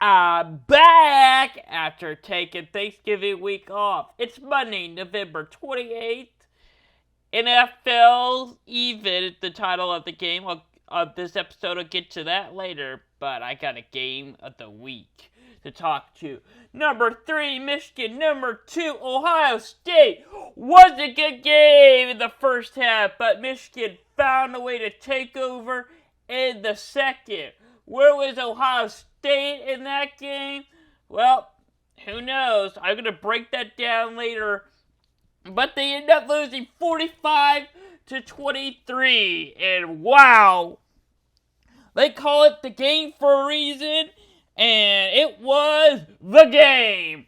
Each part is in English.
I'm back after taking Thanksgiving week off. It's Monday, November 28th. NFL even, the title of the game of this episode. I'll get to that later, but I got a game of the week to talk to. Number 3, Michigan. Number 2, Ohio State. Was a good game in the first half, but Michigan found a way to take over in the second. Where was Ohio State in that game? Well, who knows? I'm going to break that down later. But they end up losing 45-23. And wow, they call it the game for a reason. And it was the game.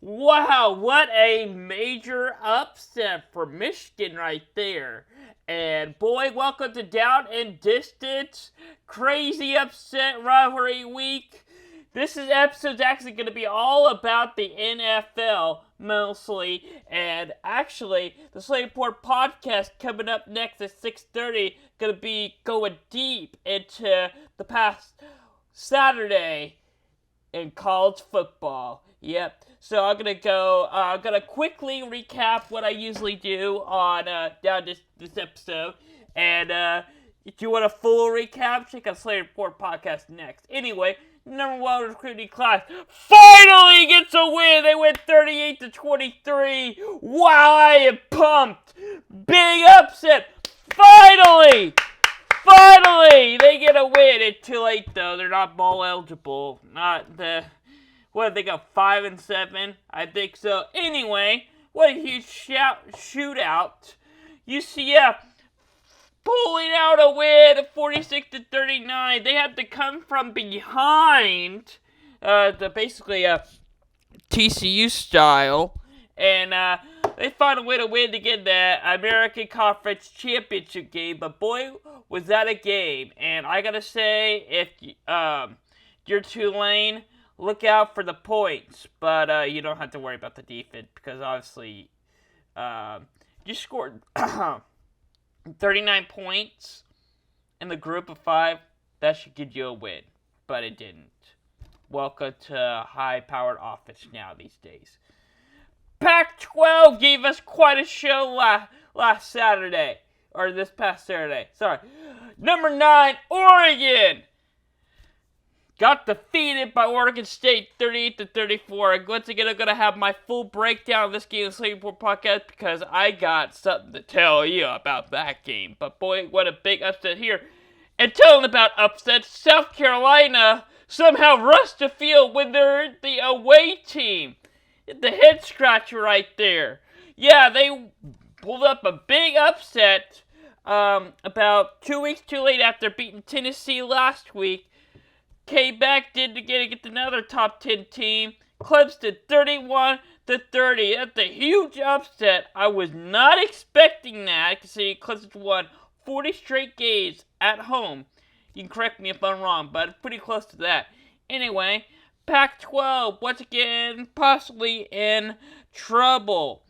Wow, what a major upset for Michigan right there. And boy, welcome to Down and Distance. Crazy upset rivalry week. This episode's actually going to be all about the NFL, mostly. And actually, the Slate Report podcast coming up next at 6:30, going to be going deep into the past Saturday in college football. Yep. So I'm gonna quickly recap what I usually do on down this episode. And if you want a full recap, check out Slate Report podcast next. Anyway, number 1 recruiting class finally gets a win. They win 38-23. Wow, I am pumped. Big upset. Finally, they get a win. It's too late though. They're not bowl eligible. What, they got 5-7? I think so. Anyway, what a huge shootout. UCF pulling out a win, 46-39. They had to come from behind, basically TCU style, and they found a way to win to get that American Conference Championship game. But boy, was that a game! And I gotta say, if you're Tulane, look out for the points, but you don't have to worry about the defense because obviously you scored 39 points in the group of 5. That should give you a win, but it didn't. Welcome to high-powered offense now these days. Pac-12 gave us quite a show last Saturday, or this past Saturday. Sorry. Number 9, Oregon got defeated by Oregon State 38-34. Once again, I'm going to have my full breakdown of this game in the Slate Report podcast because I got something to tell you about that game. But boy, what a big upset here. And telling about upsets, South Carolina somehow rushed the field when they're the away team. The head scratcher right there. Yeah, they pulled up a big upset about 2 weeks too late after beating Tennessee last week. Came back, did to get another top 10 team. Clemson 31-30. That's a huge upset. I was not expecting that, considering Clemson won 40 straight games at home. You can correct me if I'm wrong, but pretty close to that. Anyway, Pac-12 once again possibly in trouble,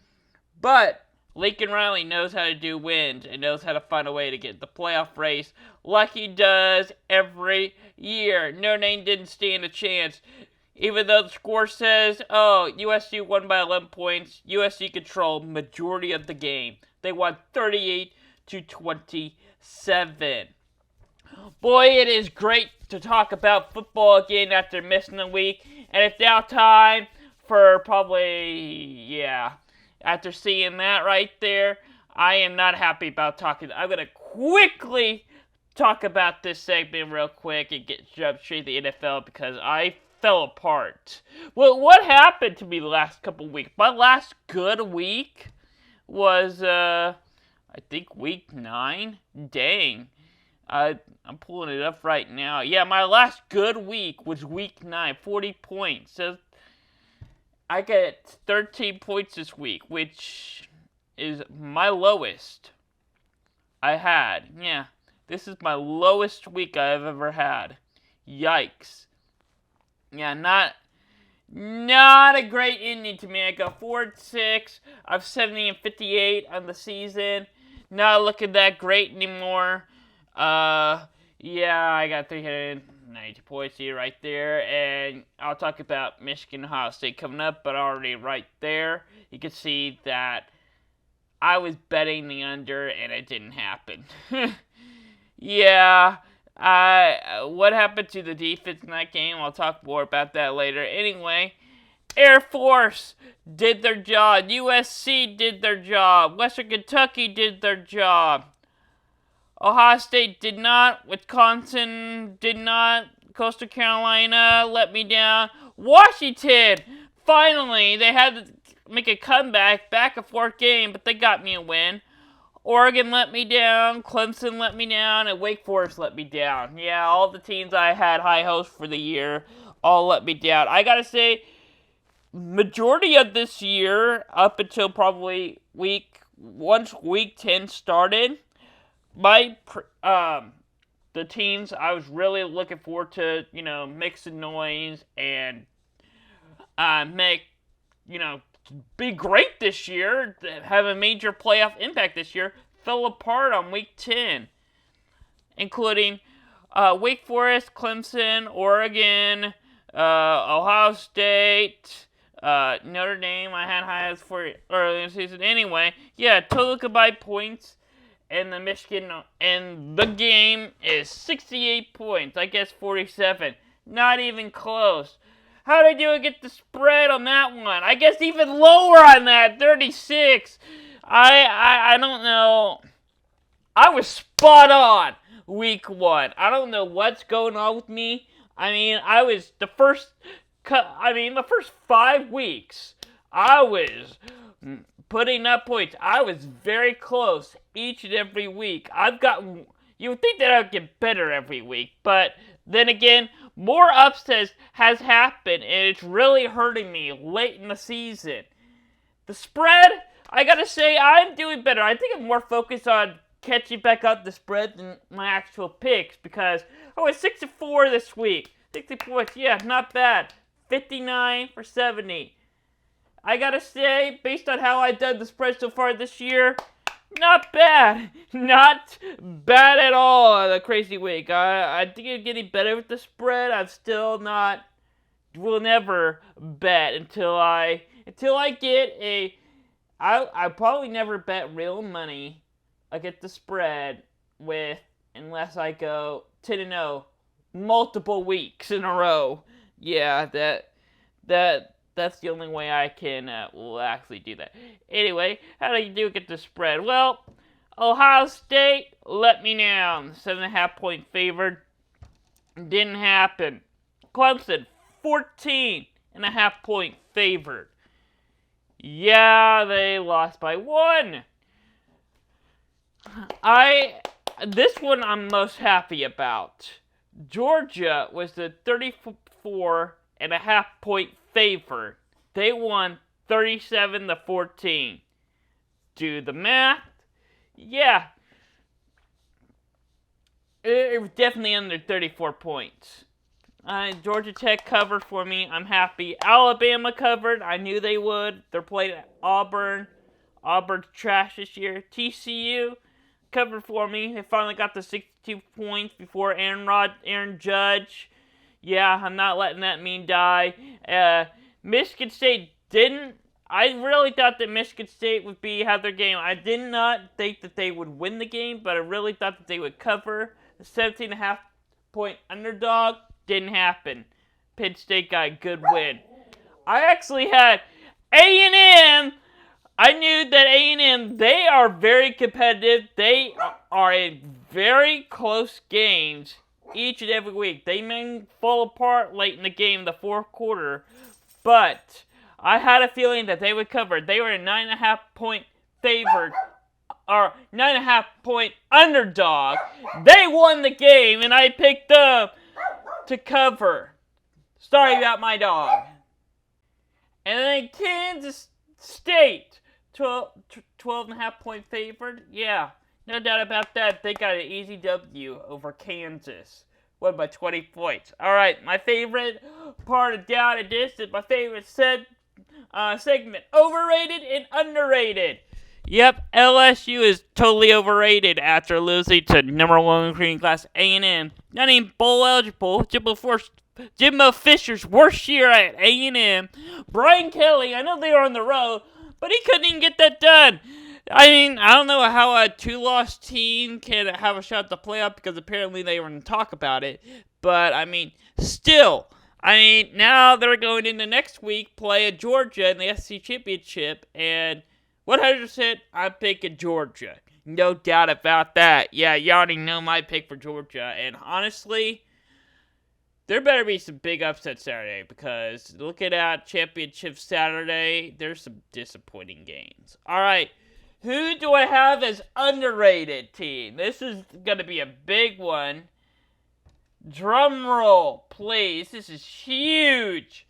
but Lincoln Riley knows how to do wins and knows how to find a way to get the playoff race like he does every year. Notre Dame didn't stand a chance. Even though the score says, USC won by 11 points, USC controlled majority of the game. They won 38-27. Boy, it is great to talk about football again after missing a week. And it's now time for after seeing that right there, I am not happy about talking. I'm going to quickly talk about this segment real quick and jump straight to the NFL because I fell apart. Well, what happened to me the last couple weeks? My last good week was, I think week 9. Dang. I'm pulling it up right now. Yeah, my last good week was week 9, 40 points. So I got 13 points this week, which is my lowest I had. Yeah, this is my lowest week I've ever had. Yikes. Yeah, not a great ending to me. I got 4-6. I'm 70-58 on the season. Not looking that great anymore. I got 300. 92 points here right there. And I'll talk about Michigan Ohio State coming up, but already right there, you can see that I was betting the under and it didn't happen. Yeah, what happened to the defense in that game? I'll talk more about that later. Anyway, Air Force did their job. USC did their job. Western Kentucky did their job. Ohio State did not. Wisconsin did not. Coastal Carolina let me down. Washington, finally, they had to make a comeback, back and forth game, but they got me a win. Oregon let me down, Clemson let me down, and Wake Forest let me down. Yeah, all the teams I had high hopes for the year all let me down. I gotta say, majority of this year, up until probably once week 10 started, the teams I was really looking forward to, make some noise and be great this year, have a major playoff impact this year, fell apart on week 10, including Wake Forest, Clemson, Oregon, Ohio State, Notre Dame. I had high hopes for early in the season. Anyway, yeah, total combined points in the Michigan and the game is 68 points. I guess 47. Not even close. How did I do against the spread on that one? I guess even lower on that, 36. I don't know. I was spot on week 1. I don't know what's going on with me. I mean, the first 5 weeks, I was putting up points. I was very close each and every week. You would think that I would get better every week, but then again, more upsets has happened, and it's really hurting me late in the season. The spread, I gotta say, I'm doing better. I think I'm more focused on catching back up the spread than my actual picks, because I was 6-4 this week. 60 points, yeah, not bad. 59 for 70. I gotta say, based on how I've done the spread so far this year, not bad. Not bad at all. The crazy week. I think I'm getting better with the spread. I'm still not. Will never bet until I get a. I probably never bet real money against the spread unless I go 10-0 multiple weeks in a row. Yeah, that's the only way I can will actually do that. Anyway, how do you do get the spread? Well, Ohio State let me down. 7.5 point favored. Didn't happen. Clemson, 14.5 point favored. Yeah, they lost by 1. This one I'm most happy about. Georgia was the 34.5 point favorite. They won 37-14. Do the math. Yeah. It was definitely under 34 points. Georgia Tech covered for me. I'm happy. Alabama covered. I knew they would. They're playing at Auburn. Auburn's trash this year. TCU covered for me. They finally got the 62 points before Aaron Judge. Yeah, I'm not letting that meme die. Michigan State didn't. I really thought that Michigan State would have their game. I did not think that they would win the game, but I really thought that they would cover. The 17.5 point underdog didn't happen. Penn State got a good win. I actually had A&M. I knew that A&M, they are very competitive. They are in very close games each and every week. They may fall apart late in the game, the fourth quarter, but I had a feeling that they would cover. They were a 9.5 point favored, or 9.5 point underdog. They won the game, and I picked them to cover. Sorry about my dog. And then Kansas State, 12.5 point favored. Yeah, no doubt about that. They got an easy W over Kansas. Won by 20 points. Alright, my favorite part of Down and Distance, my favorite segment. Overrated and underrated. Yep, LSU is totally overrated after losing to number one recruiting class A&M. Not even bowl eligible. Jimbo Fisher's worst year at A&M. Brian Kelly, I know they were on the road, but he couldn't even get that done. I mean, I don't know how a two-loss team can have a shot at the playoff because apparently they were going to talk about it. But, I mean, still. I mean, now they're going into next week, play at Georgia in the SEC Championship, and 100% I'm picking Georgia. No doubt about that. Yeah, you already know my pick for Georgia, and honestly, there better be some big upsets Saturday because looking at Championship Saturday, there's some disappointing games. All right, who do I have as underrated team? This is going to be a big one. Drum roll, please. This is huge.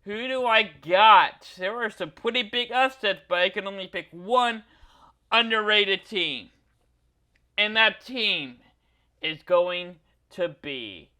Who do I got? There were some pretty big upsets, but I can only pick one underrated team. And that team is going to be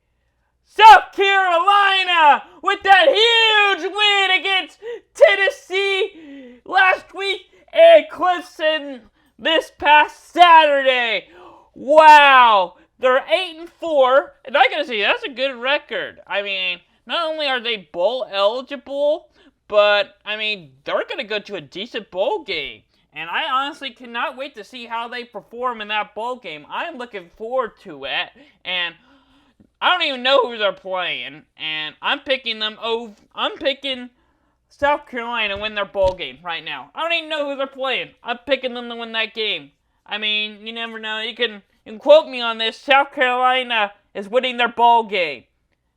South Carolina with that huge win against Tennessee last week and Clemson this past Saturday. Wow, they're 8-4, and I gotta say that's a good record. I mean, not only are they bowl eligible, but I mean they're gonna go to a decent bowl game. And I honestly cannot wait to see how they perform in that bowl game. I'm looking forward to it, and I don't even know who they're playing, and I'm picking South Carolina to win their bowl game right now. I don't even know who they're playing. I'm picking them to win that game. I mean, you never know. You can quote me on this. South Carolina is winning their bowl game,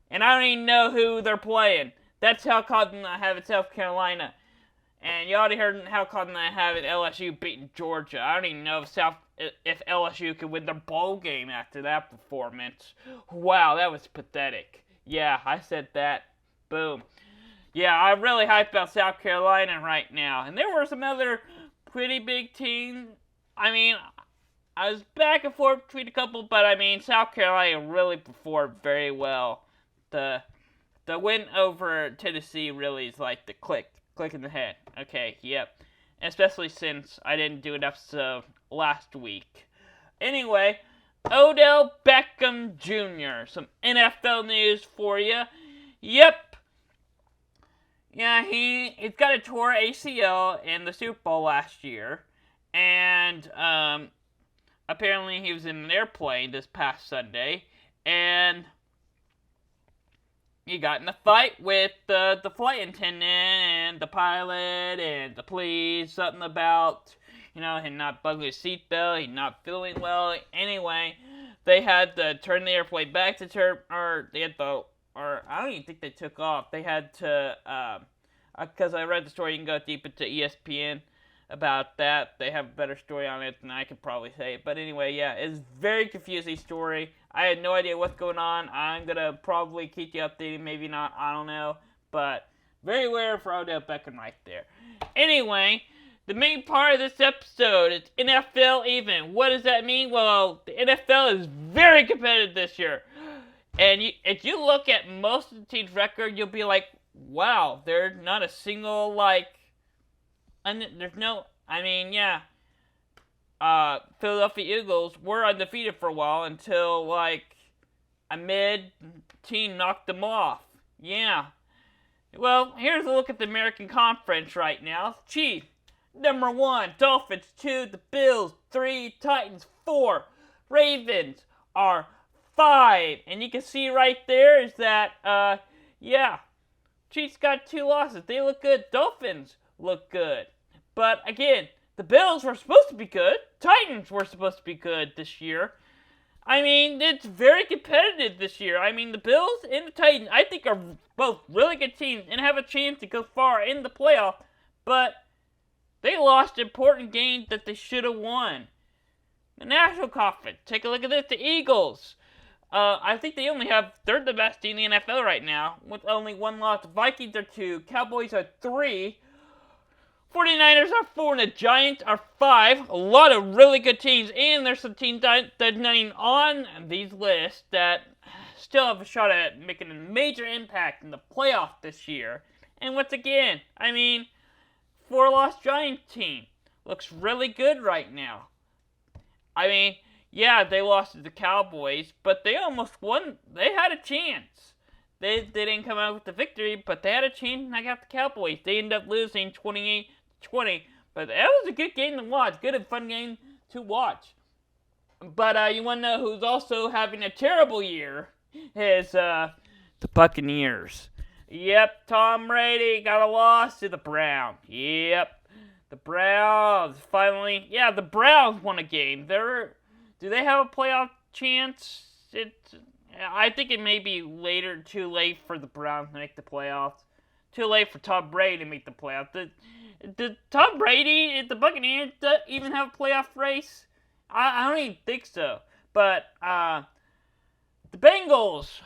and I don't even know who they're playing. That's how confident I have in South Carolina. And you already heard how confident I have in LSU beating Georgia. I don't even know if LSU could win their bowl game after that performance. Wow, that was pathetic. Yeah, I said that. Boom. Yeah, I'm really hyped about South Carolina right now. And there were some other pretty big teams. I mean, I was back and forth between a couple, but I mean, South Carolina really performed very well. The win over Tennessee really is like the click in the head. Okay, yep. Especially since I didn't do an episode last week. Anyway, Odell Beckham Jr. Some NFL news for you. Yep. Yeah, he's got a torn ACL in the Super Bowl last year. And apparently he was in an airplane this past Sunday. And he got in a fight with the flight attendant and the pilot and the police. Something about, him not buckling his seatbelt, he not feeling well. Anyway, they had to turn the airplane back to I don't even think they took off. They had to, because I read the story, you can go deep into ESPN about that. They have a better story on it than I could probably say. But anyway, yeah, it's a very confusing story. I had no idea what's going on. I'm going to probably keep you updated, maybe not, I don't know. But very weird for Odell Beckham right there. Anyway, the main part of this episode is NFL even. What does that mean? Well, the NFL is very competitive this year. And if you look at most of the team's record, you'll be like, wow, there's not a single, Philadelphia Eagles were undefeated for a while until, a mid-team knocked them off. Yeah. Well, here's a look at the American Conference right now. Chiefs, number 1. Dolphins, 2. The Bills, 3. Titans, 4. Ravens are 5. And you can see right there is that, Chiefs got 2 losses. They look good. Dolphins look good. But, again, the Bills were supposed to be good. Titans were supposed to be good this year. I mean, it's very competitive this year. I mean, the Bills and the Titans, I think, are both really good teams and have a chance to go far in the playoff. But they lost important games that they should have won. The National Conference, take a look at this. The Eagles. I think they're the best team in the NFL right now, with only 1 loss. The Vikings are 2. Cowboys are 3. 49ers are 4 and the Giants are 5. A lot of really good teams. And there's some teams that are not even on these lists that still have a shot at making a major impact in the playoff this year. And once again, 4-loss Giants team. looks really good right now. I mean, yeah, they lost to the Cowboys, but they almost won. They had a chance. They didn't come out with the victory, but they had a chance, and I got the Cowboys. They ended up losing 28-20, but that was a good game to watch. Good and fun game to watch. But you want to know who's also having a terrible year? Is the Buccaneers. Yep, Tom Brady got a loss to the Browns. Yep, the Browns finally. Yeah, the Browns won a game. Do they have a playoff chance? I think it may be later. Too late for the Browns to make the playoffs. Too late for Tom Brady to make the playoffs. Did Tom Brady, the Buccaneers, even have a playoff race? I don't even think so. But the Bengals,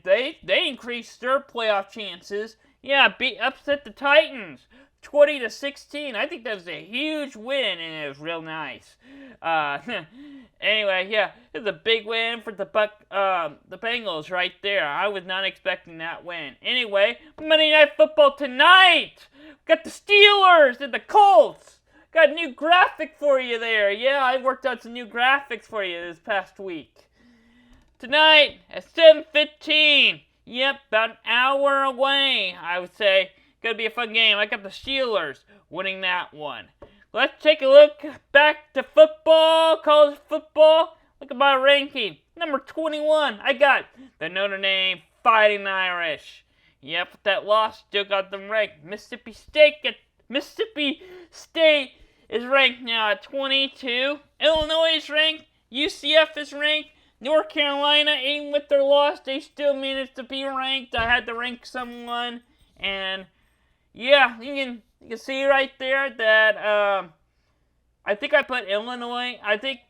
they increased their playoff chances. Yeah, upset the Titans 20-16. I think that was a huge win, and it was real nice. Anyway, yeah, it was a big win for the Bengals right there. I was not expecting that win. Anyway, Monday Night Football tonight. Got the Steelers and the Colts. Got a new graphic for you there. Yeah, I worked out some new graphics for you this past week. Tonight at 7:15. Yep, about an hour away, I would say. Gonna be a fun game. I got the Steelers winning that one. Let's take a look back to football, college football. Look at my ranking. Number 21, I got the Notre Dame Fighting Irish. Yep, with that loss, still got them ranked. Mississippi State is ranked now at 22. Illinois is ranked. UCF is ranked. North Carolina, even with their loss, they still managed to be ranked. I had to rank someone, and yeah, you can see right there that I think I put Illinois. I think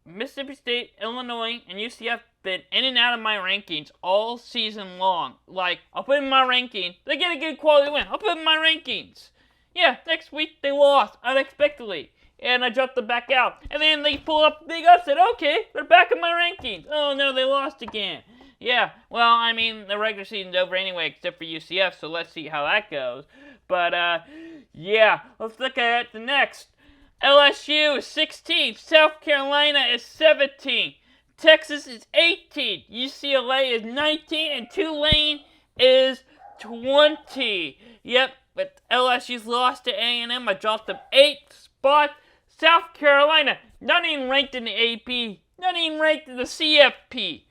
Mississippi State, Illinois, and UCF been in and out of my rankings all season long. Like, I'll put in my ranking. They get a good quality win. I'll put in my rankings. Yeah, next week they lost unexpectedly. And I dropped them back out. And then they pull up big upset. Okay, they're back in my rankings. Oh no, they lost again. Yeah, well, I mean, the regular season's over anyway, except for UCF, so let's see how that goes. But, yeah, let's look at the next. LSU is 16. South Carolina is 17. Texas is 18. UCLA is 19. And Tulane is 20. Yep, but LSU's lost to A&M. I dropped them 8 spots. South Carolina, not even ranked in the AP. Not even ranked in the CFP.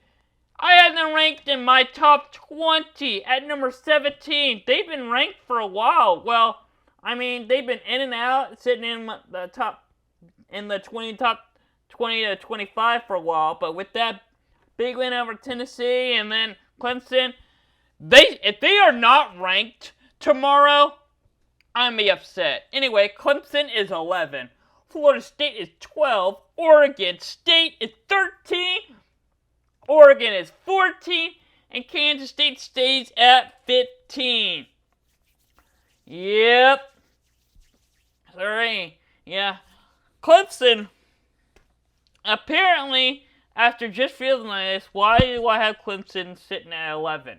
I had them ranked in my top 20 at number 17. They've been ranked for a while. Well, I mean, they've been in and out, sitting in the top 20 to 25 for a while. But with that big win over Tennessee and then Clemson, if they are not ranked tomorrow, I'm be upset. Anyway, Clemson is 11. Florida State is 12. Oregon State is 13. Oregon is 14. And Kansas State stays at 15. Yep. Sorry. Yeah. Clemson, apparently, after just feeling like this, why do I have Clemson sitting at 11?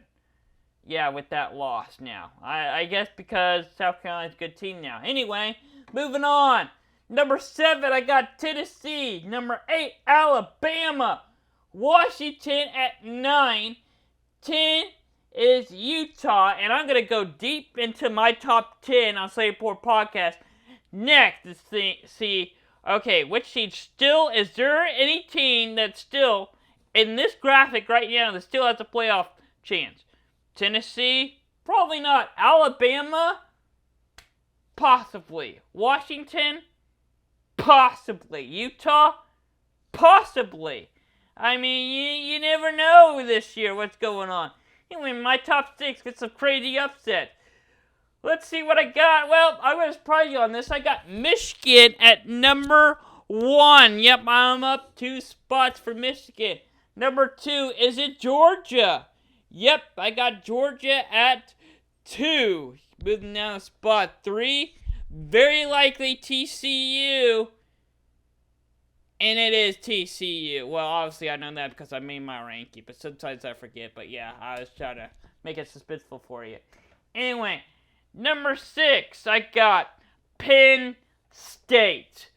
Yeah, with that loss now. I guess because South Carolina's a good team now. Anyway, moving on. Number 7, I got Tennessee. Number 8, Alabama. Washington at 9. 10 is Utah. And I'm going to go deep into my top 10 on Slate Report Podcast next to see, okay, which team still, is there any team that's still, in this graphic right now, that still has a playoff chance? Tennessee? Probably not. Alabama? Possibly. Washington? Possibly. Utah? Possibly. I mean, you never know this year what's going on. Anyway, my top 6 get some crazy upsets. Let's see what I got. Well, I'm going to surprise you on this. I got Michigan at number 1. Yep, I'm up 2 spots for Michigan. Number 2, is it Georgia? Yep, I got Georgia at 2. Moving down to spot 3. Very likely TCU. And it is TCU. Well, obviously I know that because I made my ranking, but sometimes I forget. But yeah, I was trying to make it suspenseful for you. Anyway, number 6, I got Penn State.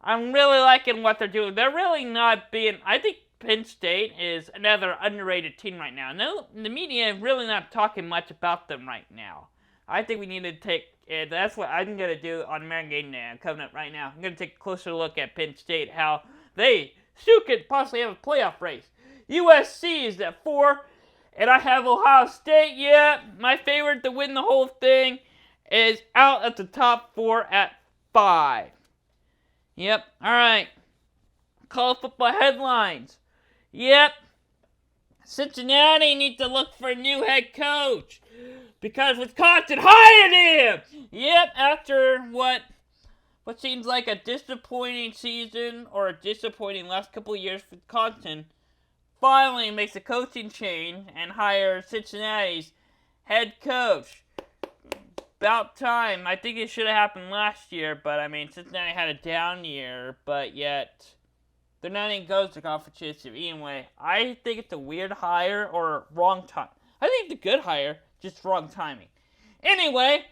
I'm really liking what they're doing. They're really not being... I think Penn State is another underrated team right now. No, the media is really not talking much about them right now. I think we need to take... that's what I'm going to do on American Game Day. I'm coming up right now. I'm going to take a closer look at Penn State, how they still could possibly have a playoff race. USC is at 4, and I have Ohio State. Yeah, my favorite to win the whole thing is out at the top 4 at 5. Yep, alright. College football headlines. Yep. Cincinnati needs to look for a new head coach because Wisconsin hired him! Yep, after what seems like a disappointing season or a disappointing last couple of years for Wisconsin, finally makes a coaching change and hires Cincinnati's head coach. About time. I think it should have happened last year, but I mean, Cincinnati had a down year, but yet they're not even going to conference championship anyway. I think it's a weird hire or wrong time. I think it's a good hire, just wrong timing. Anyway,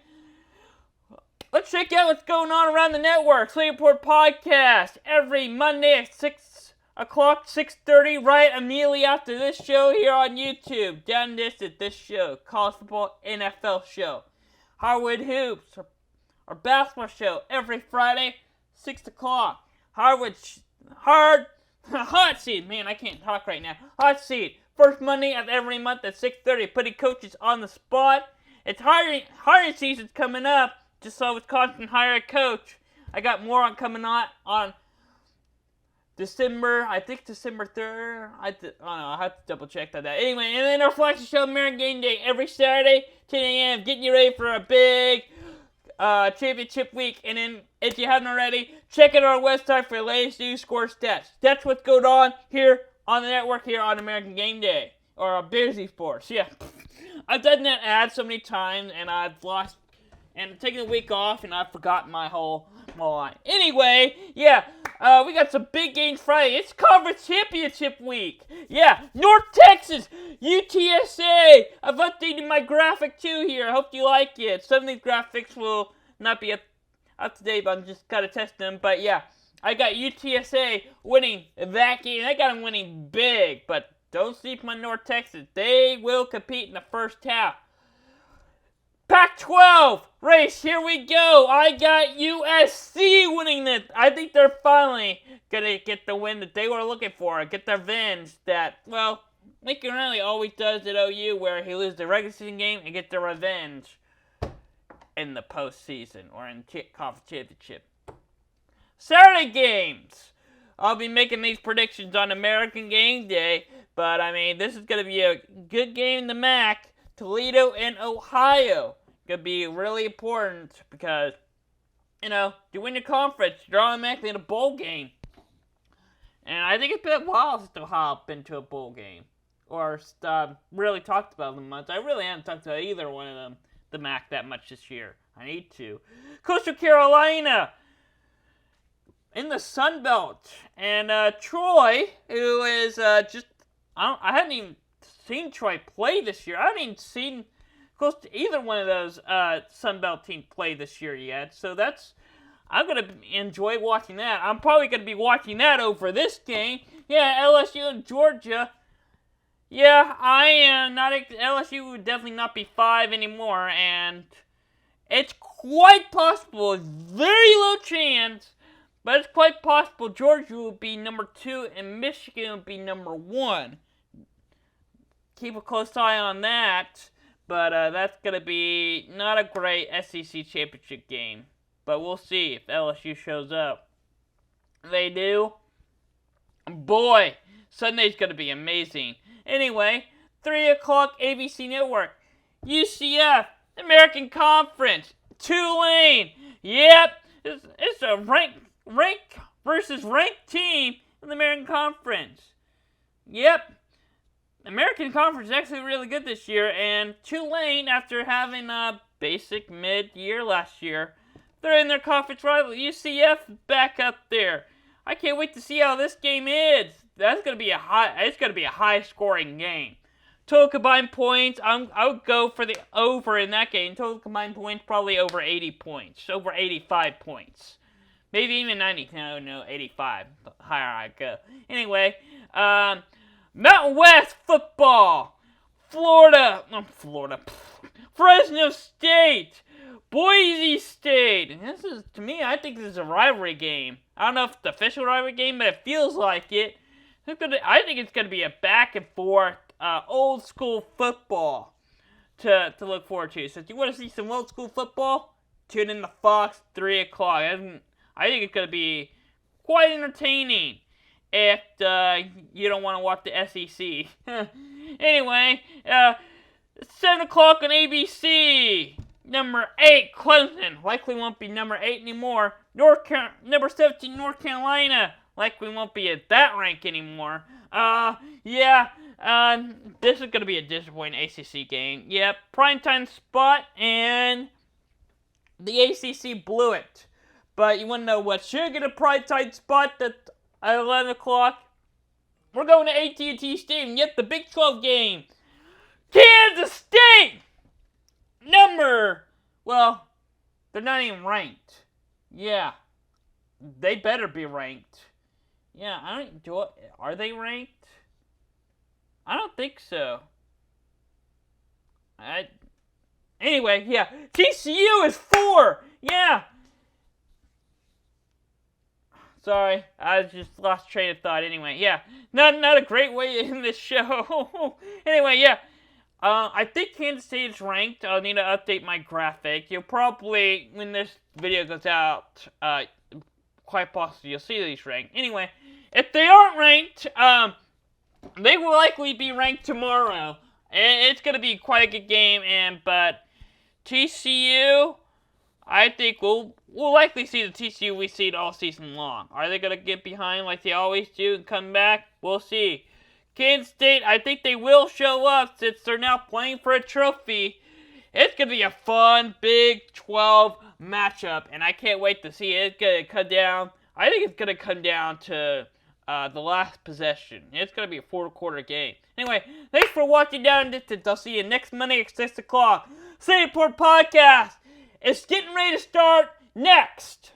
let's check out what's going on around the network. Singapore Podcast every Monday at 6 o'clock, 6:30, right immediately after this show here on YouTube. Down this show, College Football NFL Show. Hardwood Hoops, our basketball show every Friday, 6 o'clock. Hot Seat, man, I can't talk right now. Hot Seat, first Monday of every month at 6:30, putting coaches on the spot. It's hiring season's coming up, just so Wisconsin hire a coach. I got more coming on December 3rd. I don't know, I'll have to double check that. Anyway, and then our flagship show, American Game Day, every Saturday, 10 a.m., getting you ready for a big championship week. And then, if you haven't already, check out our website for the latest news, score, stats. That's what's going on here on the network here on American Game Day, or Bearsy Sports. Yeah, I've done that ad so many times, and I've lost, and taken a week off, and I've forgotten my whole line. Anyway, yeah, we got some big games Friday. It's conference championship week. Yeah, North Texas, UTSA. I've updated my graphic too here. I hope you like it. Some of these graphics will not be up to date, but I'm just gotta test them. But yeah, I got UTSA winning that game. I got them winning big, but don't sleep on North Texas. They will compete in the first half. Pac-12 race, here we go. I got USC winning this. I think they're finally going to get the win that they were looking for. Get their revenge that, well, Lincoln Riley always does at OU, where he loses the regular season game and get their revenge in the postseason or in the conference championship. Saturday games. I'll be making these predictions on American Game Day, but I mean, this is going to be a good game in the MAC. Toledo and Ohio. Could be really important because, you know, you win your conference, you're automatically in a bowl game. And I think it's been a while since Ohio been to a bowl game. Or really talked about them much. I really haven't talked about either one of them, the MAC, that much this year. I need to. Coastal Carolina in the Sun Belt. And Troy, who is I haven't even seen Troy play this year. I haven't even seen close to either one of those Sun Belt teams play this year yet. So I'm going to enjoy watching that. I'm probably going to be watching that over this game. Yeah, LSU and Georgia. Yeah, I am not. LSU would definitely not be 5 anymore. And it's quite possible, very low chance, but it's quite possible Georgia will be number 2 and Michigan will be number 1. Keep a close eye on that, but that's going to be not a great SEC championship game. But we'll see if LSU shows up. If they do, boy, Sunday's going to be amazing. Anyway, 3 o'clock ABC Network. UCF, American Conference, Tulane. Yep, it's a rank versus ranked team in the American Conference. Yep. American Conference is actually really good this year, and Tulane, after having a basic mid-year last year, they're in their conference rival. UCF back up there. I can't wait to see how this game is. It's going to be a high-scoring game. Total combined points, I would go for the over in that game. Total combined points, probably over 80 points, over 85 points. Maybe even 90. No, 85. The higher I go. Anyway, Mountain West football. Fresno State. Boise State. This is, to me, I think this is a rivalry game. I don't know if it's the official rivalry game, but it feels like it. I think it's going to be a back and forth, old school football to look forward to. So if you want to see some old school football, tune in to Fox 3 o'clock. I think it's going to be quite entertaining if you don't want to watch the SEC. Anyway, 7 o'clock on ABC. Number 8, Clemson. Likely won't be number 8 anymore. Number 17, North Carolina. Likely won't be at that rank anymore. This is going to be a disappointing ACC game. Yep, primetime spot, and the ACC blew it. But you want to know what should get a primetime spot at 11 o'clock? We're going to AT&T Stadium. Yep, the Big 12 game. Kansas State! They're not even ranked. Yeah, they better be ranked. Yeah, are they ranked? I don't think so. Anyway, yeah, TCU is 4. Yeah. Sorry, I just lost train of thought. Anyway, yeah, not a great way to end this show. Anyway, yeah. I think Kansas State is ranked. I'll need to update my graphic. You'll probably, when this video goes out, quite possibly you'll see these ranked. Anyway, if they aren't ranked, they will likely be ranked tomorrow. It's going to be quite a good game, but TCU, I think we'll likely see the TCU we see all season long. Are they going to get behind like they always do and come back? We'll see. Kansas State, I think they will show up since they're now playing for a trophy. It's going to be a fun Big 12 matchup, and I can't wait to see it. It's going to come down. I think it's going to come down to the last possession. It's going to be a 4-quarter game. Anyway, thanks for watching Down Distance. I'll see you next Monday at 6 o'clock. City Report Podcast is getting ready to start next.